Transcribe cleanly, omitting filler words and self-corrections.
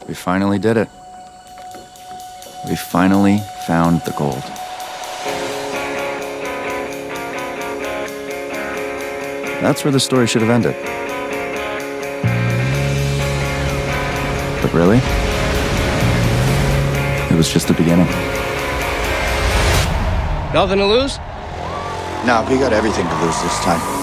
We finally did it. We finally found the gold. That's where the story should have ended. But really, it was just the beginning. Nothing to lose? No, we got everything to lose this time.